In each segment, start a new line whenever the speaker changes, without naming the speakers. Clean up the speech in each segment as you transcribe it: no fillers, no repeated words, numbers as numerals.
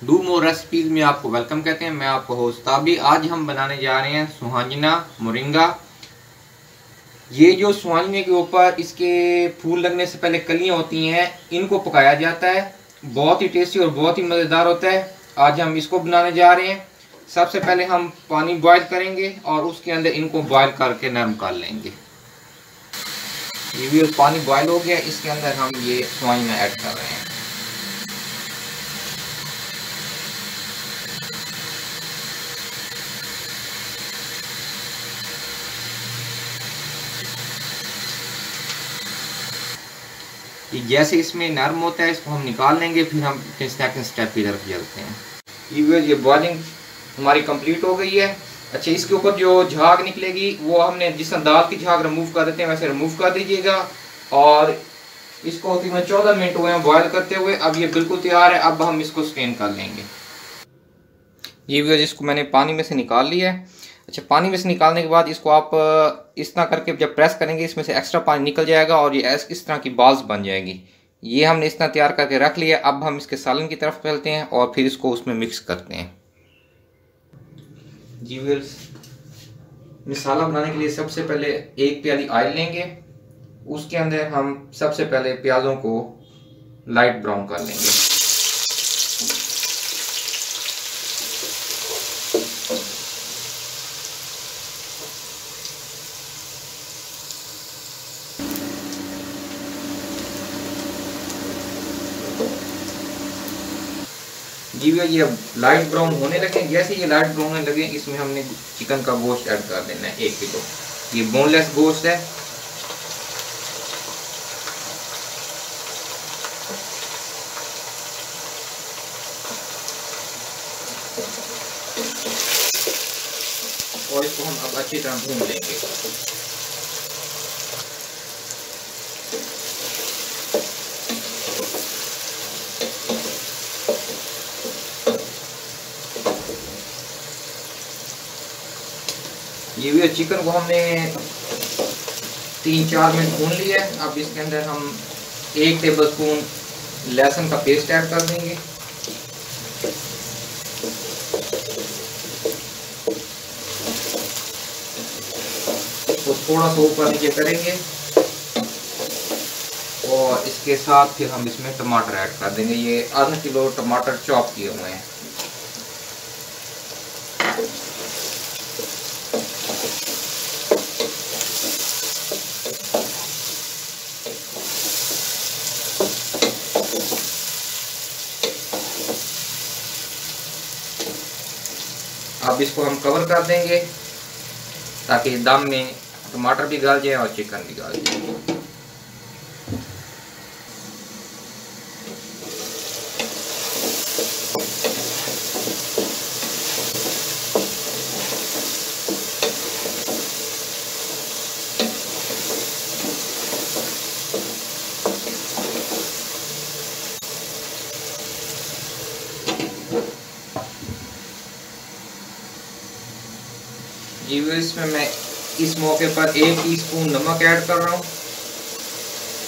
Do more recipes में आपको welcome कहते हैं। मैं आपको होस्ट ताबी। आज हम बनाने जा रहे हैं सुहांजना मोरिंगा। ये जो सुहांजने के ऊपर इसके फूल लगने से पहले कलियां होती हैं, इनको पकाया जाता है। बहुत ही टेस्टी और बहुत ही मज़ेदार होता है। आज हम इसको बनाने जा रहे हैं। सबसे पहले हम पानी बॉयल करेंगे और उसके अंदर इनको बॉयल करके नरम कर लेंगे। ये भी पानी बॉयल हो गया, इसके अंदर हम ये सुहांजना ऐड कर रहे हैं। ये जैसे इसमें नरम होता है इसको हम निकाल लेंगे, फिर हम सेकंड स्टेप की तरफ चलते हैं। ये बॉइलिंग हमारी कंप्लीट हो गई है। अच्छा, इसके ऊपर जो झाग निकलेगी वो हमने जिस तरह दाल की झाग रिमूव कर देते हैं वैसे रिमूव कर दीजिएगा। और इसको तकरीबन 14 मिनट हुए हैं बॉयल करते हुए। अब ये बिल्कुल तैयार है। अब हम इसको स्ट्रेन कर लेंगे। ये इसको मैंने पानी में से निकाल लिया है। अच्छा, पानी में से निकालने के बाद इसको आप इस तरह करके जब प्रेस करेंगे इसमें से एक्स्ट्रा पानी निकल जाएगा और ये इस तरह की बॉल्स बन जाएगी। ये हमने इस तरह तैयार करके रख लिया। अब हम इसके सालन की तरफ चलते हैं और फिर इसको उसमें मिक्स करते हैं। जी व्यूअर्स, मसाला बनाने के लिए सबसे पहले एक प्याली ऑयल लेंगे। उसके अंदर हम सबसे पहले प्याज़ों को लाइट ब्राउन कर लेंगे। जी भैया, ये लाइट ब्राउन होने लगे। जैसे ये लाइट ब्राउन होने लगे इसमें हमने चिकन का गोश्त ऐड कर देना है 1 किलो। ये बोनलेस गोश्त है। और इसको हम अब अच्छी तरह भून लेंगे। ये भी चिकन को हमने 3-4 मिनट भून लिया है। अब इसके अंदर हम 1 टेबलस्पून लहसुन का पेस्ट ऐड कर देंगे। इसको थोड़ा सा ऊपर नीचे करेंगे और इसके साथ फिर हम इसमें टमाटर ऐड कर देंगे। ये आधा किलो टमाटर चॉप किए हुए हैं। अब इसको हम कवर कर देंगे ताकि दम में टमाटर भी गल जाए और चिकन भी गल जाए। जी, इसमें मैं इस मौके पर 1 टीस्पून नमक ऐड कर रहा हूँ।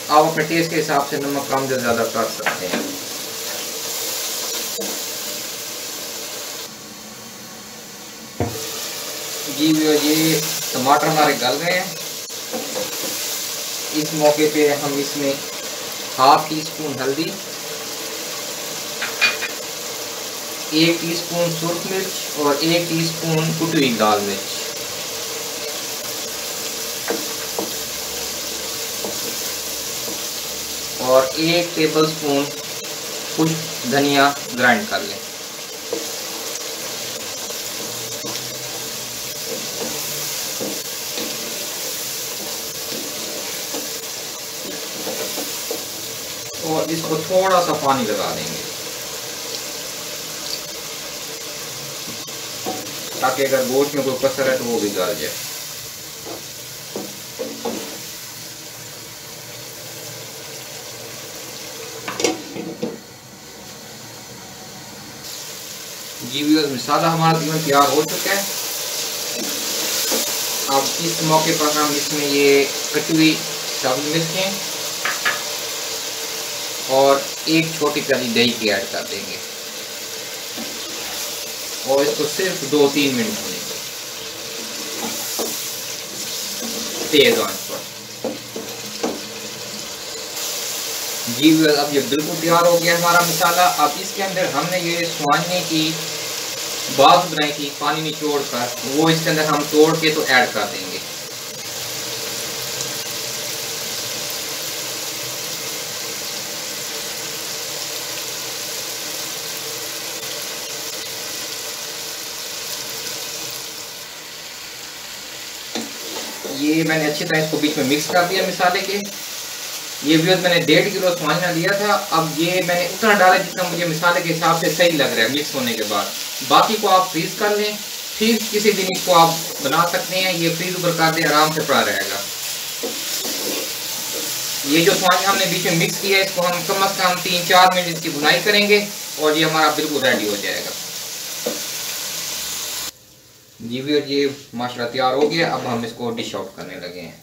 आप अपने टेस्ट के हिसाब से नमक कम या ज़्यादा कर सकते हैं। जी, ये टमाटर हमारे गल गए हैं। इस मौके पे हम इसमें 1/2 टीस्पून हल्दी, 1 टीस्पून सुर्ख मिर्च और 1 टीस्पून कुटी हुई लाल मिर्च और 1 टेबलस्पून खुश्क धनिया ग्राइंड कर लें। और इसको थोड़ा सा पानी लगा देंगे ताकि अगर गोश्त में कोई कसर है तो वो भी गल जाए। जी व्यूअर्स, मसाला हमारा तकरीबन तैयार हो चुका है। अब इस मौके पर हम इसमें ये कटी हुई सब्ज़ मिर्चें और 1 छोटी प्याली दही की ऐड कर देंगे। और इसको सिर्फ 2-3 मिनट भूनेंगे तेज आंच पर। जी अब ये बिल्कुल तैयार हो गया हमारा मसाला। अब इसके अंदर हमने ये स्वांजने की बात बनाई थी पानी निचोड़ कर, वो इसके अंदर हम तोड़ के तो ऐड कर देंगे। ये मैंने अच्छी तरह इसको बीच में मिक्स कर दिया मसाले के। ये भी मैंने 1.5 किलो स्वांजना लिया था। अब ये मैंने उतना डाला जितना मुझे मसाले के हिसाब से सही लग रहा है मिक्स होने के बाद। बाकी को आप फ्रीज कर लें, फिर किसी दिन इसको आप बना सकते हैं। ये फ्रीज ऊपर कर दें, आराम से पड़ा रहेगा। ये जो स्वांजना हमने बीच में मिक्स किया है इसको हम कम से कम 3-4 मिनट इसकी भुनाई करेंगे और ये हमारा बिल्कुल रेडी हो जाएगा। जी भी ये माशाल्लाह तैयार हो गया। अब हम इसको डिश आउट करने लगे हैं।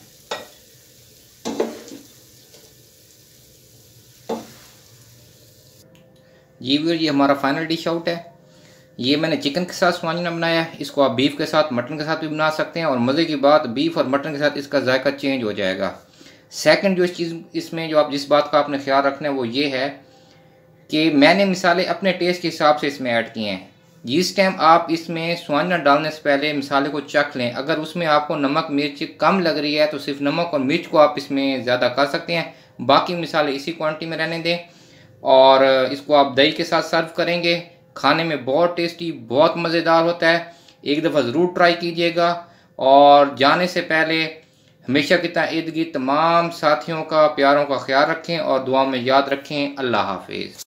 जी भी ये हमारा फाइनल डिश आउट है। ये मैंने चिकन के साथ स्वांजना बनाया है। इसको आप बीफ के साथ, मटन के साथ भी बना सकते हैं और मज़े की बात बीफ और मटन के साथ इसका जायका चेंज हो जाएगा। सेकंड जो चीज़ इसमें जो आप जिस बात का आपने ख्याल रखना है वो ये है कि मैंने मिसाले अपने टेस्ट के हिसाब से इसमें ऐड किए हैं। जिस टाइम आप इसमें स्वांजना डालने से पहले मिसाले को चख लें, अगर उसमें आपको नमक मिर्च कम लग रही है तो सिर्फ नमक और मिर्च को आप इसमें ज़्यादा कर सकते हैं। बाकी मिसाले इसी क्वांटिटी में रहने दें और इसको आप दही के साथ सर्व करेंगे। खाने में बहुत टेस्टी, बहुत मज़ेदार होता है। एक दफ़ा ज़रूर ट्राई कीजिएगा। और जाने से पहले हमेशा की तरह इर्द गिर्द तमाम साथियों का, प्यारों का ख्याल रखें और दुआ में याद रखें। अल्लाह हाफिज़।